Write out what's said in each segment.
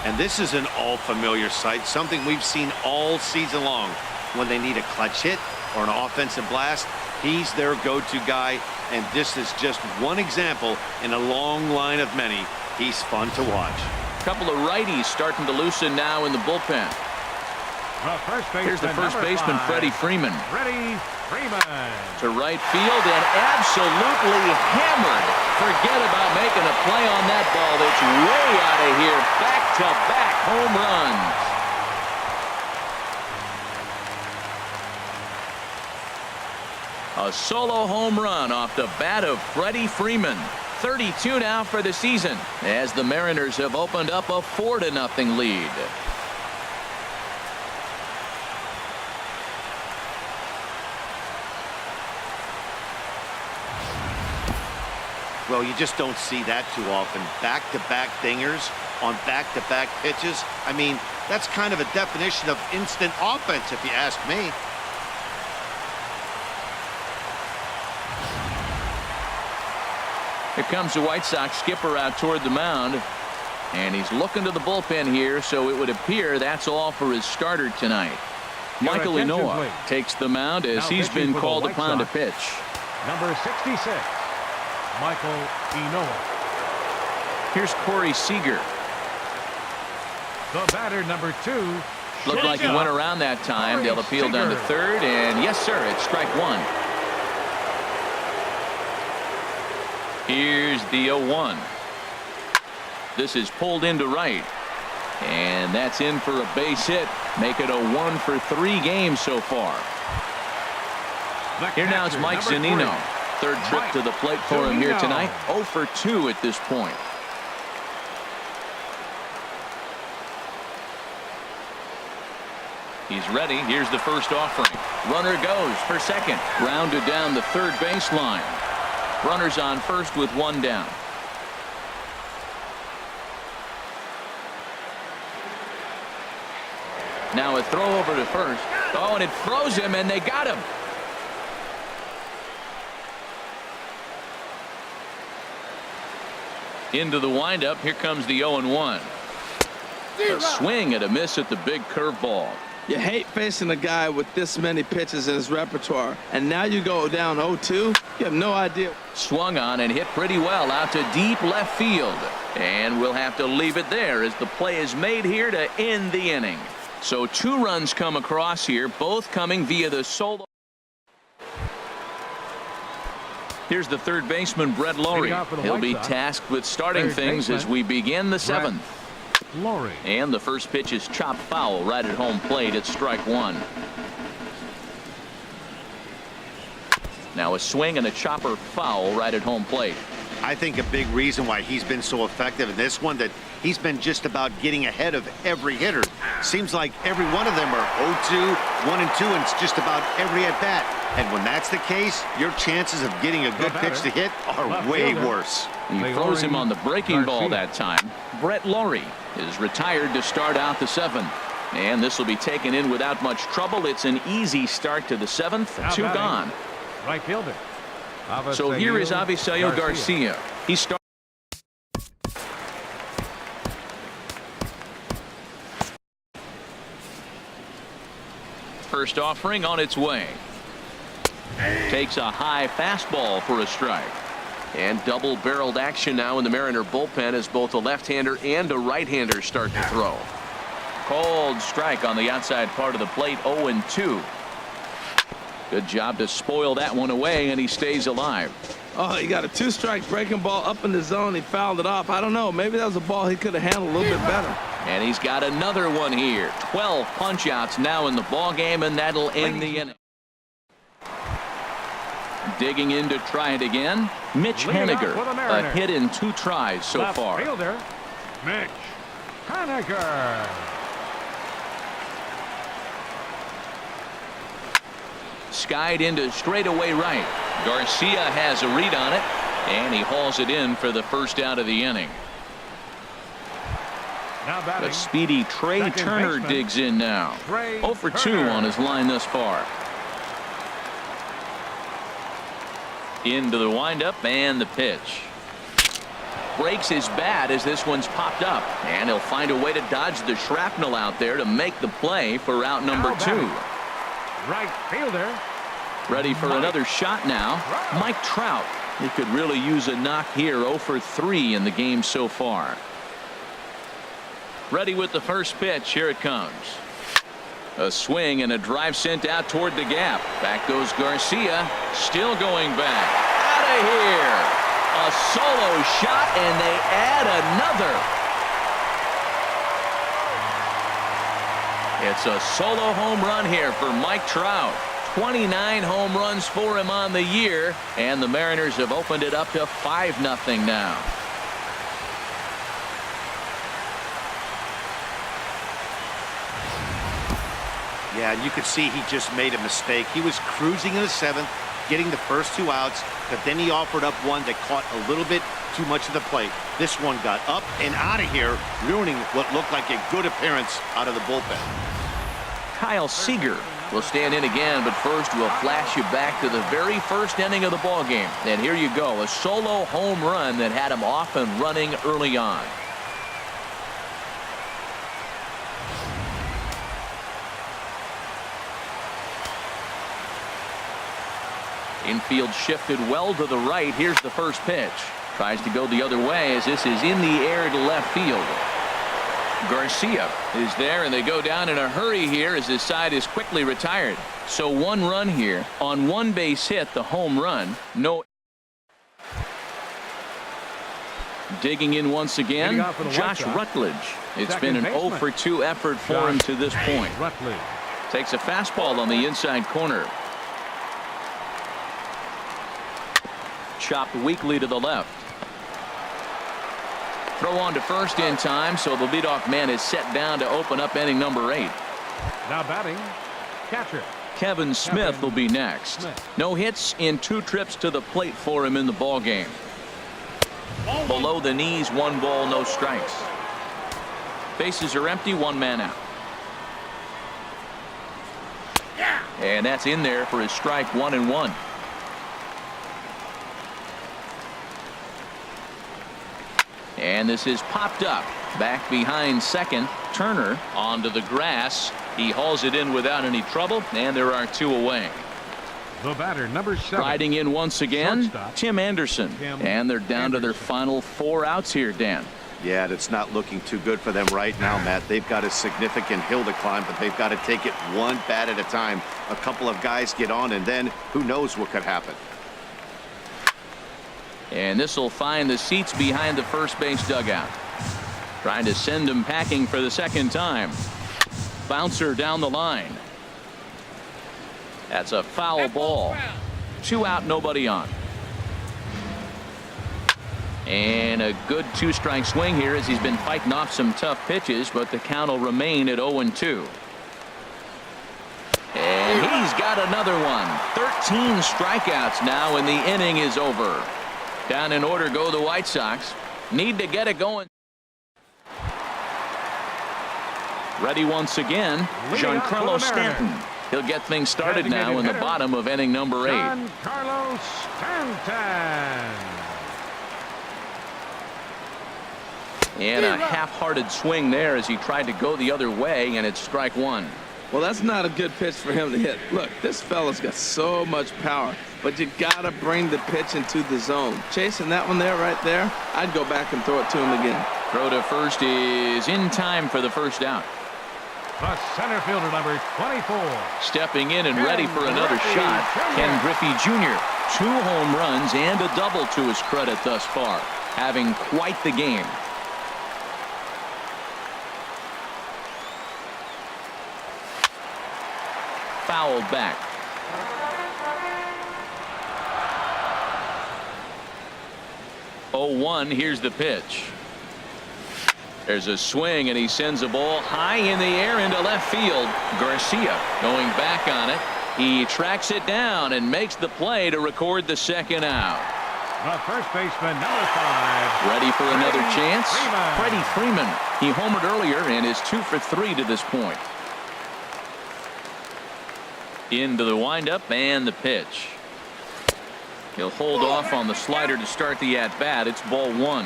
And this is an all-familiar sight, something we've seen all season long. When they need a clutch hit or an offensive blast, he's their go-to guy, and this is just one example in a long line of many. He's fun to watch. A couple of righties starting to loosen now in the bullpen. Here's the first baseman, Freddie Freeman. To right field and absolutely hammered. Forget about making a play on that ball. That's way out of here. Back-to-back home runs. A solo home run off the bat of Freddie Freeman. 32 now for the season as the Mariners have opened up a 4-0 lead. Well, you just don't see that too often. Back-to-back dingers on back-to-back pitches. I mean, that's kind of a definition of instant offense, if you ask me. Here comes the White Sox skipper out toward the mound, and he's looking to the bullpen here, so it would appear that's all for his starter tonight. Michael Inoa takes the mound as he's been called upon to pitch. Number 66, Michael Inoa. Here's Corey Seager. The batter, number 2. Looked like he went around that time. They'll appeal down to third, and yes, sir, it's strike one. Here's the 0-1. This is pulled into right, and that's in for a base hit. Make it a 1-for-3 game so far. Here now is Mike Zunino. Third trip to the plate for him here tonight. 0-for-2 at this point. He's ready. Here's the first offering. Runner goes for second. Grounded down the third baseline. Runners on first with one down. Now a throw over to first. Oh, and it froze him, and they got him. Into the windup. Here comes the 0-1. A swing and a miss at the big curveball. You hate facing a guy with this many pitches in his repertoire, and now you go down 0-2. You have no idea. Swung on and hit pretty well out to deep left field, and we'll have to leave it there as the play is made here to end the inning. So 2 runs come across here, both coming via the solo. Here's the third baseman, Brett Lowry. He'll be tasked with starting things as we begin the 7th. And the first pitch is chopped foul right at home plate. It's strike one. Now a swing and a chopper foul right at home plate. I think a big reason why he's been so effective in this one, that he's been just about getting ahead of every hitter. Seems like every one of them are 0-2, 1-2, and it's just about every at bat. And when that's the case, your chances of getting a good pitch to hit are way worse. He throws him on the breaking ball that time. Brett Lowry is retired to start out the 7th. And this will be taken in without much trouble. It's an easy start to the 7th. 2 gone. Right fielder. So here is Avisail Garcia. He starts. First offering on its way. Takes a high fastball for a strike. And double-barreled action now in the Mariner bullpen as both a left-hander and a right-hander start to throw. Cold strike on the outside part of the plate. 0-2. Good job to spoil that one away, and he stays alive. Oh, he got a 2-strike breaking ball up in the zone. He fouled it off. I don't know. Maybe that was a ball he could have handled a little bit better. And he's got another one here. 12 punch-outs now in the ball game, and that'll end the inning. Digging in to try it again, Mitch Haniger. A hit in 2 tries so far. Fielder, Mitch Haniger. Skied into straightaway right. Garcia has a read on it, and he hauls it in for the first out of the inning. The speedy Trey Turner digs in now. 0-for-2 on his line thus far. Into the windup and the pitch. breaks his bat as this one's popped up. And he'll find a way to dodge the shrapnel out there to make the play for out number 2. Right fielder. Ready for another shot now. Mike Trout. He could really use a knock here. 0 for 3 in the game so far. Ready with the first pitch. Here it comes. A swing and a drive sent out toward the gap. Back goes Garcia. Still going back. Out of here. A solo shot, and they add another. It's a solo home run here for Mike Trout. 29 home runs for him on the year, and the Mariners have opened it up to 5-0 now. Yeah, and you could see he just made a mistake. He was cruising in the 7th, getting the first 2 outs, but then he offered up one that caught a little bit too much of the plate. This one got up and out of here, ruining what looked like a good appearance out of the bullpen. Kyle Seager will stand in again, but first we'll flash you back to the very first inning of the ball game. And here you go, a solo home run that had him off and running early on. Infield shifted well to the right. Here's the first pitch. Tries to go the other way as this is in the air to left field. Garcia is there, and they go down in a hurry here as this side is quickly retired. So 1 run here on 1 base hit, the home run. No. Digging in once again, Josh Rutledge. It's been an 0 for 2 effort for him to this point. Takes a fastball on the inside corner. Chopped weakly to the left. Throw on to first in time, so the leadoff man is set down to open up inning number 8. Now batting, catcher Kevin Smith will be next. No hits in 2 trips to the plate for him in the ball game. Below the knees, 1 ball, no strikes. Bases are empty, 1 man out. And that's in there for his strike, 1-1. And this is popped up. Back behind second. Turner onto the grass. He hauls it in without any trouble, and there are 2 away. The batter, number 7. Riding in once again, Shortstop, Tim Anderson. And they're down to their final 4 outs here, Dan. Yeah, it's not looking too good for them right now, Matt. They've got a significant hill to climb, but they've got to take it 1 bat at a time. A couple of guys get on, and then who knows what could happen. And this will find the seats behind the first base dugout. Trying to send him packing for the second time. Bouncer down the line. That's a foul ball. 2 out, nobody on. And a good 2-strike swing here as he's been fighting off some tough pitches, but the count will remain at 0-2. And he's got another one. 13 strikeouts now, and the inning is over. Down in order go the White Sox. Need to get it going. Ready once again, Giancarlo Stanton. He'll get things started now in the bottom of inning number 8. Giancarlo Stanton. And a half-hearted swing there as he tried to go the other way, and it's strike 1. Well, that's not a good pitch for him to hit. Look, this fella's got so much power, but you got to bring the pitch into the zone. Chasing that one there, right there, I'd go back and throw it to him again. Throw to first is in time for the first out. The center fielder, number 24. Stepping in and ready for another shot, Ken Griffey Jr. 2 home runs and a double to his credit thus far. Having quite the game. Fouled back. Oh, 1. Here's the pitch. There's a swing, and he sends a ball high in the air into left field. Garcia going back on it. He tracks it down and makes the play to record the second out. The first baseman, number 5. Ready for another chance? Freeman. Freddie Freeman. He homered earlier and is 2 for 3 to this point. Into the windup and the pitch. He'll hold off on the slider to start the at-bat. It's ball 1.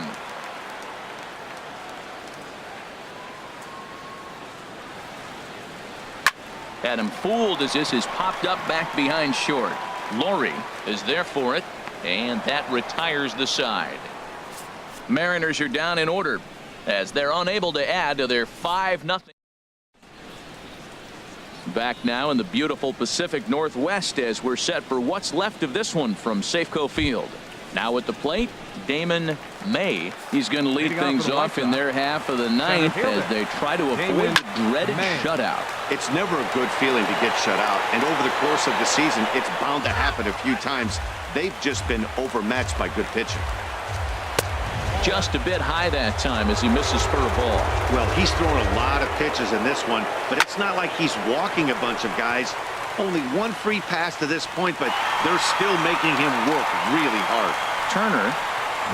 Had him fooled as this is popped up back behind short. Laurie is there for it, and that retires the side. Mariners are down in order as they're unable to add to their 5-0. Back now in the beautiful Pacific Northwest as we're set for what's left of this one from Safeco Field. Now at the plate, Damon May. He's going to lead things off in their half of the ninth as they try to avoid the dreaded shutout. It's never a good feeling to get shut out, and over the course of the season, it's bound to happen a few times. They've just been overmatched by good pitching. Just a bit high that time as he misses for a ball. Well, he's thrown a lot of pitches in this one, but it's not like he's walking a bunch of guys. Only one free pass to this point, but they're still making him work really hard. Turner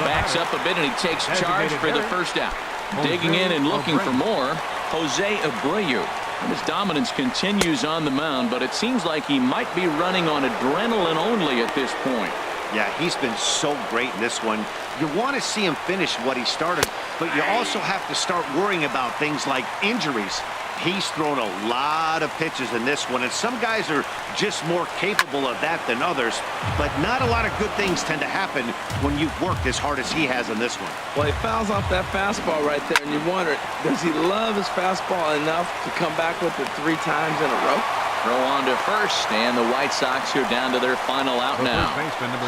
backs up a bit and he takes charge for the first out. Digging in and looking for more, Jose Abreu. And his dominance continues on the mound, but it seems like he might be running on adrenaline only at this point. Yeah, he's been so great in this one. You want to see him finish what he started, but you also have to start worrying about things like injuries. He's thrown a lot of pitches in this one, and some guys are just more capable of that than others, but not a lot of good things tend to happen when you've worked as hard as he has in this one. Well, he fouls off that fastball right there, and you wonder, does he love his fastball enough to come back with it 3 times in a row? Throw on to first, and the White Sox are down to their final out now.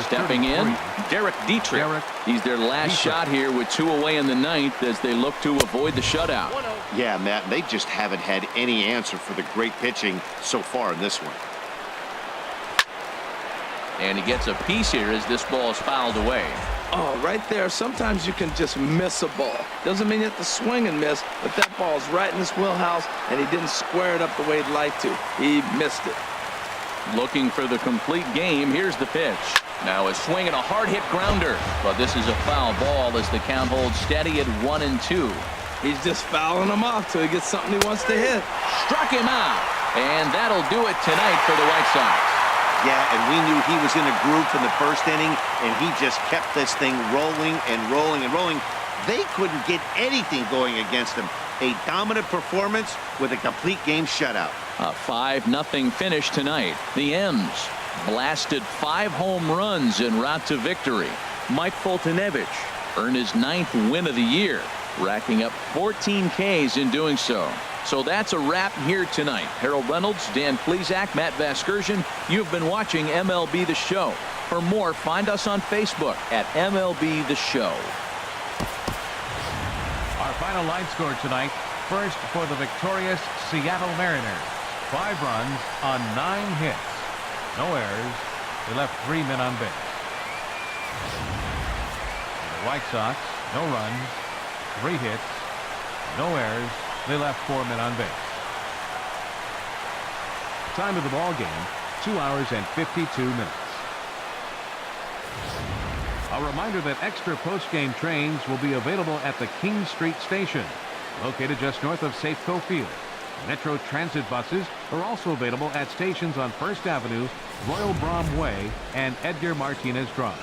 Stepping in, Derek Dietrich. He's their last shot here with 2 away in the ninth as they look to avoid the shutout. Yeah, Matt, they just haven't had any answer for the great pitching so far in this one. And he gets a piece here as this ball is fouled away. Oh, right there, sometimes you can just miss a ball. Doesn't mean you have to swing and miss, but that ball's right in his wheelhouse, and he didn't square it up the way he'd like to. He missed it. Looking for the complete game. Here's the pitch. Now a swing and a hard hit grounder, but this is a foul ball as the count holds steady at 1-2. He's just fouling him off till he gets something he wants to hit. Struck him out, and that'll do it tonight for the White Sox. Yeah, and we knew he was in a groove in the first inning, and he just kept this thing rolling and rolling and rolling. They couldn't get anything going against him. A dominant performance with a complete game shutout. A 5-0 finish tonight. The M's blasted 5 home runs en route to victory. Mike Foltynewicz earned his 9th win of the year, racking up 14 Ks in doing so. So that's a wrap here tonight. Harold Reynolds, Dan Plesac, Matt Vasgersian. You've been watching MLB The Show. For more, find us on Facebook at MLB The Show. Our final line score tonight. First for the victorious Seattle Mariners. 5 runs on 9 hits. No errors. They left 3 men on base. The White Sox, no runs, 3 hits, no errors. They left 4 men on base. Time of the ball game, 2 hours and 52 minutes. A reminder that extra post-game trains will be available at the King Street Station, located just north of Safeco Field. Metro Transit buses are also available at stations on First Avenue, Royal Brom Way, and Edgar Martinez Drive.